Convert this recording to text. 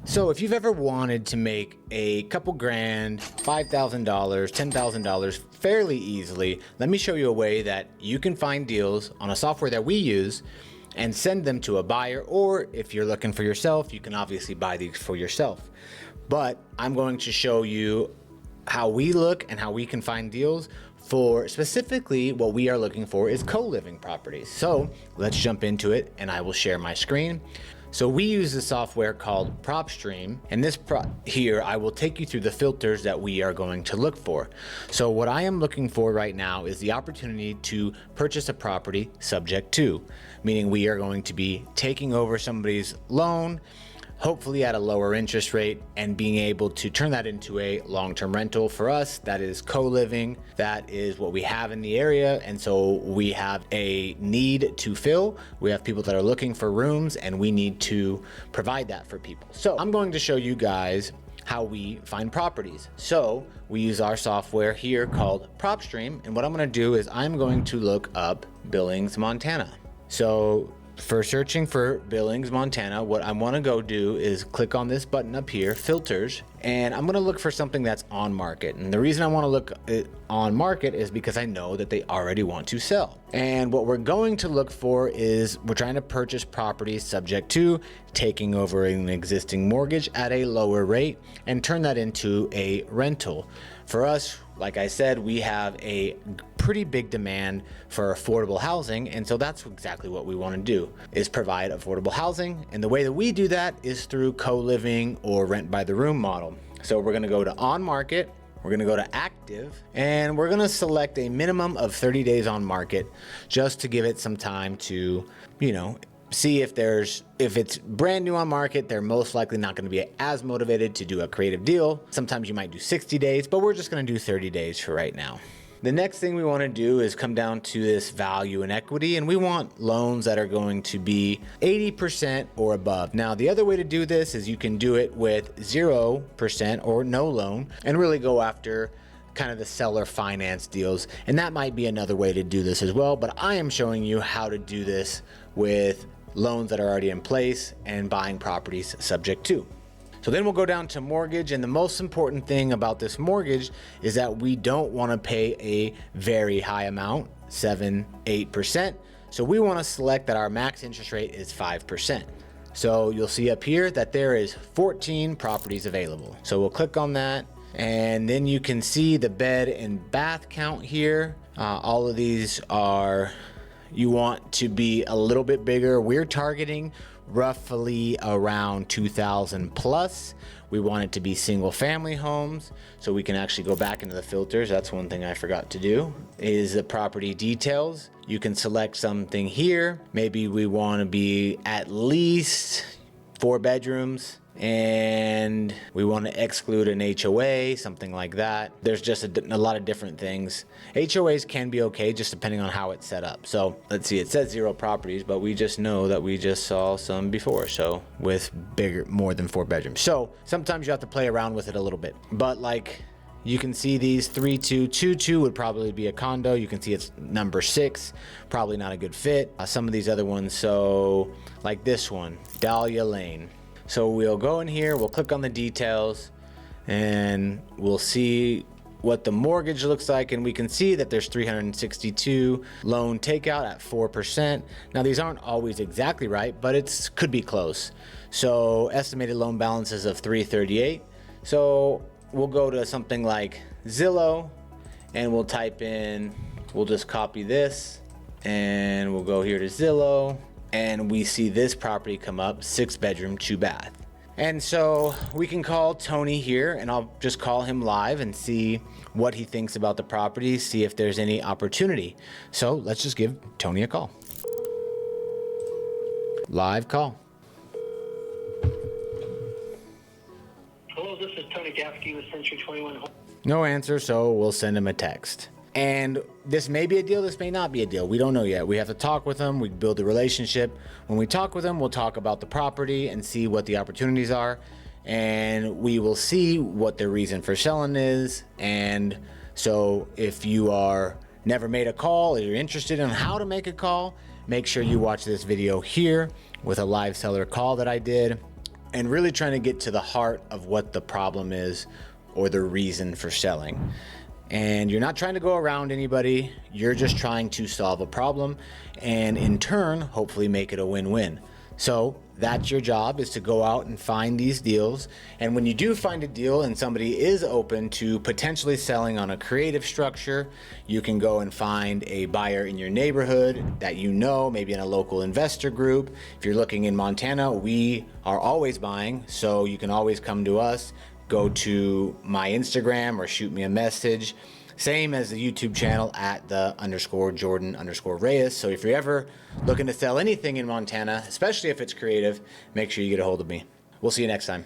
So if you've ever wanted to make a couple grand, $5,000, $10,000 fairly easily, let me show you a way that you can find deals on a software that we use and send them to a buyer, or if you're looking for yourself, you can obviously buy these for yourself. But I'm going to show you how we look and how we can find deals for specifically what we are looking for is co-living properties. So let's jump into it and I will share my screen. So we use a software called PropStream, and here I will take you through the filters that we are going to look for. So what I am looking for right now is the opportunity to purchase a property subject to, meaning we are going to be taking over somebody's loan, hopefully at a lower interest rate, and being able to turn that into a long-term rental. For us, that is co-living. That is what we have in the area, and so we have a need to fill. We have people that are looking for rooms, and we need to provide that for people. So I'm going to show you guys how we find properties. So we use our software here called PropStream, and what I'm going to do is I'm going to look up Billings, Montana. So for searching for Billings, Montana, what I want to go do is click on this button up here, filters, and I'm going to look for something that's on market. And the reason I want to look on market is because I know that they already want to sell. And what we're going to look for is we're trying to purchase properties subject to taking over an existing mortgage at a lower rate and turn that into a rental. For us, like I said, we have a pretty big demand for affordable housing, and so that's exactly what we want to do, is provide affordable housing. And the way that we do that is through co-living or rent by the room model. So we're going to go to on market, we're going to go to active, and we're going to select a minimum of 30 days on market just to give it some time to, see if it's brand new on market, they're most likely not going to be as motivated to do a creative deal. Sometimes you might do 60 days, but we're just going to do 30 days for right now. The next thing we want to do is come down to this value and equity, and we want loans that are going to be 80% or above. Now, the other way to do this is you can do it with 0% or no loan and really go after kind of the seller finance deals. And that might be another way to do this as well, but I am showing you how to do this with loans that are already in place and buying properties subject to. So then we'll go down to mortgage, and the most important thing about this mortgage is that we don't want to pay a very high amount, 7-8%. So we want to select that our max interest rate is 5%. So you'll see up here that there is 14 properties available. So we'll click on that, and then you can see the bed and bath count here. All of these are, you want to be a little bit bigger. We're targeting roughly around 2,000 plus. We want it to be single family homes, so we can actually go back into the filters. That's one thing I forgot to do, is the property details. You can select something here. Maybe we want to be at least 4 bedrooms, and we want to exclude an HOA, something like that. There's just a lot of different things. HOAs can be okay, just depending on how it's set up. So let's see, it says 0 properties, but we just know that we just saw some before, so with more than 4 bedrooms. So sometimes you have to play around with it a little bit, but like you can see these 3222 would probably be a condo. You can see it's number 6, probably not a good fit. Some of these other ones, so like this one, Dahlia Lane. So we'll go in here, we'll click on the details, and we'll see what the mortgage looks like, and we can see that there's 362 loan takeout at 4%. Now these aren't always exactly right, but it could be close. So estimated loan balances of 338. So we'll go to something like Zillow, and we'll type in, we'll just copy this, and we'll go here to Zillow, and we see this property come up, 6 bedroom, 2 bath. And so we can call Tony here, and I'll just call him live and see what he thinks about the property, see if there's any opportunity. So let's just give Tony a call. Live call. Hello, this is Tony Gaffney with Century 21 Home. No answer, so we'll send him a text. And this may be a deal, this may not be a deal. We don't know yet. We have to talk with them. We build a relationship. When we talk with them, we'll talk about the property and see what the opportunities are. And we will see what their reason for selling is. And so if you are never made a call or you're interested in how to make a call, make sure you watch this video here with a live seller call that I did. and really trying to get to the heart of what the problem is or the reason for selling. And you're not trying to go around anybody, you're just trying to solve a problem and in turn, hopefully make it a win-win. So that's your job, is to go out and find these deals. And when you do find a deal and somebody is open to potentially selling on a creative structure, you can go and find a buyer in your neighborhood that you know, maybe in a local investor group. If you're looking in Montana, we are always buying, so you can always come to us. Go to my Instagram or shoot me a message. Same as the YouTube channel at _Jordan_Reyes. So if you're ever looking to sell anything in Montana, especially if it's creative, make sure you get a hold of me. We'll see you next time.